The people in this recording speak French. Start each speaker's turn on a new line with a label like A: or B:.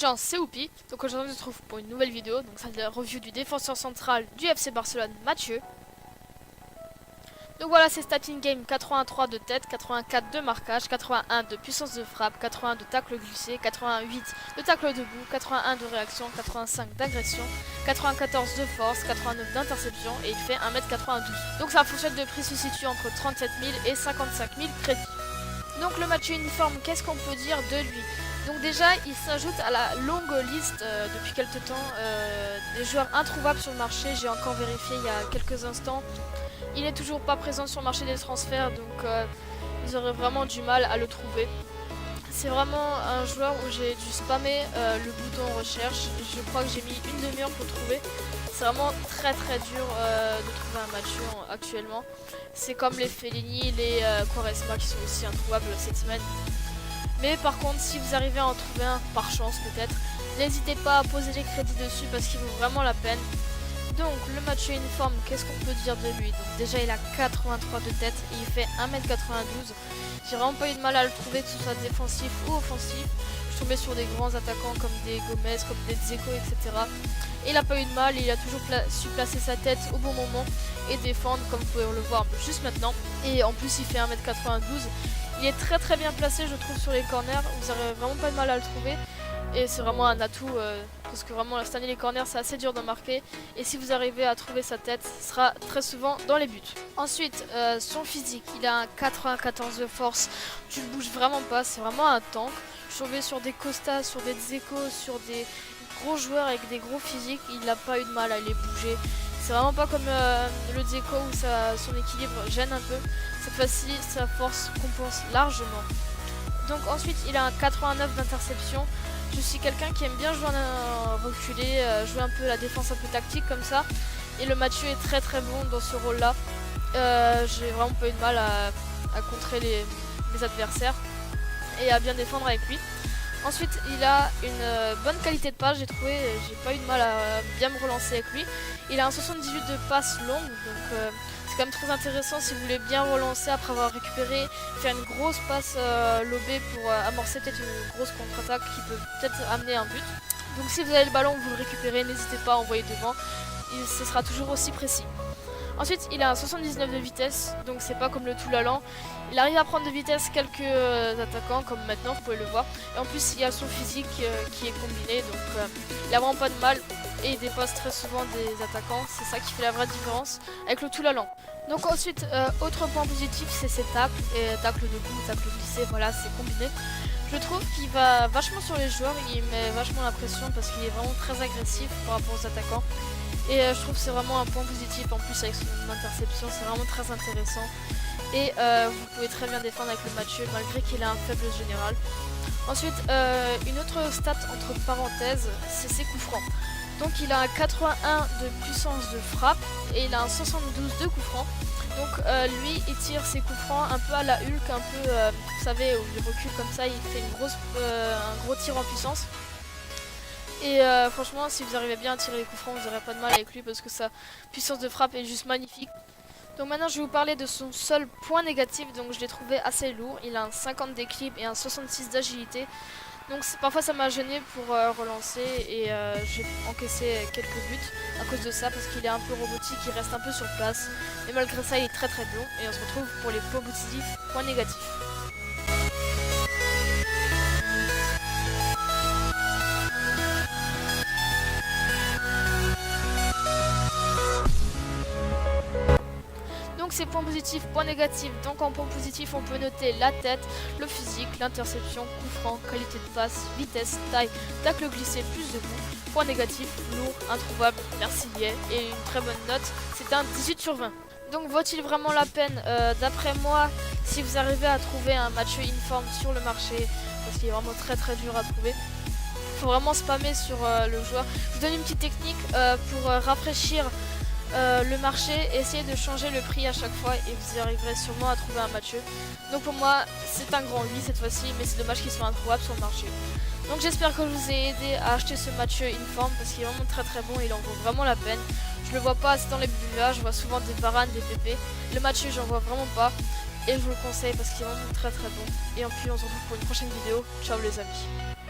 A: gens, c'est Oupi. Donc aujourd'hui on se retrouve pour une nouvelle vidéo. Donc c'est la review du défenseur central du FC Barcelone, Mathieu. Donc voilà, c'est stats in-game: 83 de tête, 84 de marquage, 81 de puissance de frappe, 81 de tacle glissé, 88 de tacle debout, 81 de réaction, 85 d'agression, 94 de force, 89 d'interception et il fait 1m92. Donc sa fourchette de prix se situe entre 37 000 et 55 000 crédits. Donc le Mathieu uniforme, qu'est-ce qu'on peut dire de lui? Donc déjà, il s'ajoute à la longue liste depuis quelques temps des joueurs introuvables sur le marché. J'ai encore vérifié il y a quelques instants. Il n'est toujours pas présent sur le marché des transferts, donc ils auraient vraiment du mal à le trouver. C'est vraiment un joueur où j'ai dû spammer le bouton recherche. Je crois que j'ai mis une demi-heure pour le trouver. C'est vraiment très dur de trouver un Mathieu actuellement. C'est comme les Fellini, les Quaresma qui sont aussi introuvables cette semaine. Mais par contre, si vous arrivez à en trouver un par chance peut-être, n'hésitez pas à poser les crédits dessus parce qu'il vaut vraiment la peine. Donc le Mathieu uniforme, qu'est-ce qu'on peut dire de lui? Donc déjà il a 83 de tête et il fait 1m92. J'ai vraiment pas eu de mal à le trouver, que ce soit défensif ou offensif. Je tombais sur des grands attaquants comme des Gomez, comme des Dzeko, etc. Et il a pas eu de mal, il a toujours su placer sa tête au bon moment et défendre comme vous pouvez le voir juste maintenant. Et en plus il fait 1m92. Il est très bien placé je trouve sur les corners, vous n'aurez vraiment pas de mal à le trouver. Et c'est vraiment un atout parce que vraiment cette année les corners c'est assez dur d'en marquer. Et si vous arrivez à trouver sa tête, ce sera très souvent dans les buts. Ensuite, son physique, il a un 94 de force, tu ne bouges vraiment pas, c'est vraiment un tank. Je suis tombé sur des Costa, sur des Dzeko, sur des gros joueurs avec des gros physiques, il n'a pas eu de mal à les bouger. C'est vraiment pas comme le Dzeko où son équilibre gêne un peu. Cette fois-ci, sa force compense largement. Donc ensuite, il a un 89 d'interception. Je suis quelqu'un qui aime bien jouer en reculé, jouer un peu la défense un peu tactique comme ça. Et le Mathieu est très bon dans ce rôle-là. J'ai vraiment pas eu de mal à contrer mes adversaires et à bien défendre avec lui. Ensuite, il a une bonne qualité de passe, j'ai trouvé, j'ai pas eu de mal à bien me relancer avec lui. Il a un 78 de passe longue, donc c'est quand même très intéressant si vous voulez bien relancer après avoir récupéré, faire une grosse passe lobée pour amorcer peut-être une grosse contre-attaque qui peut peut-être amener un but. Donc si vous avez le ballon, vous le récupérez, n'hésitez pas à envoyer devant, ce sera toujours aussi précis. Ensuite, il a un 79 de vitesse, donc c'est pas comme le Toulalan. Il arrive à prendre de vitesse quelques attaquants, comme maintenant, vous pouvez le voir. Et en plus, il y a son physique qui est combiné, donc il a vraiment pas de mal. Et il dépasse très souvent des attaquants, c'est ça qui fait la vraie différence avec le Toulalan. Donc ensuite, autre point positif, c'est ses tacles. Et tacle debout, tacle glissé, voilà, c'est combiné. Je trouve qu'il va vachement sur les joueurs, il met vachement la pression parce qu'il est vraiment très agressif par rapport aux attaquants. Et je trouve que c'est vraiment un point positif, en plus avec son interception, c'est vraiment très intéressant. Et vous pouvez très bien défendre avec le Mathieu malgré qu'il a un faible général. Ensuite, une autre stat entre parenthèses, c'est ses coups francs. Donc il a un 81 de puissance de frappe et il a un 72 de coups francs. Donc lui il tire ses coups francs un peu à la Hulk, un peu, vous savez, où il recule comme ça, il fait un gros tir en puissance. Et franchement, si vous arrivez bien à tirer les coups francs, vous n'aurez pas de mal avec lui parce que sa puissance de frappe est juste magnifique. Donc maintenant, je vais vous parler de son seul point négatif. Donc je l'ai trouvé assez lourd. Il a un 50 d'équilibre et un 66 d'agilité. Donc parfois ça m'a gêné pour relancer et j'ai encaissé quelques buts à cause de ça parce qu'il est un peu robotique, il reste un peu sur place. Mais malgré ça, il est très bon et on se retrouve pour les points positifs, points négatifs. Donc c'est points positifs, points négatifs. Donc en points positifs, on peut noter la tête, le physique, l'interception, coup franc, qualité de passe, vitesse, taille, tacle glissé, plus de coups. Points négatifs, lourd, introuvable, merci et une très bonne note, c'est un 18 sur 20. Donc vaut-il vraiment la peine? D'après moi, si vous arrivez à trouver un Mathieu uniforme sur le marché, parce qu'il est vraiment très dur à trouver, il faut vraiment spammer sur le joueur. Je vous donne une petite technique pour rafraîchir le marché, essayez de changer le prix à chaque fois et vous y arriverez sûrement à trouver un Mathieu. Donc pour moi c'est un grand oui cette fois-ci, mais c'est dommage qu'il soit introuvable sur le marché. Donc j'espère que je vous ai aidé à acheter ce Mathieu uniforme parce qu'il est vraiment très bon et il en vaut vraiment la peine. Je le vois pas assez dans les BBVA, je vois souvent des Varane, des PP. Le Mathieu j'en vois vraiment pas et je vous le conseille parce qu'il est vraiment très bon. Et puis on se retrouve pour une prochaine vidéo. Ciao les amis.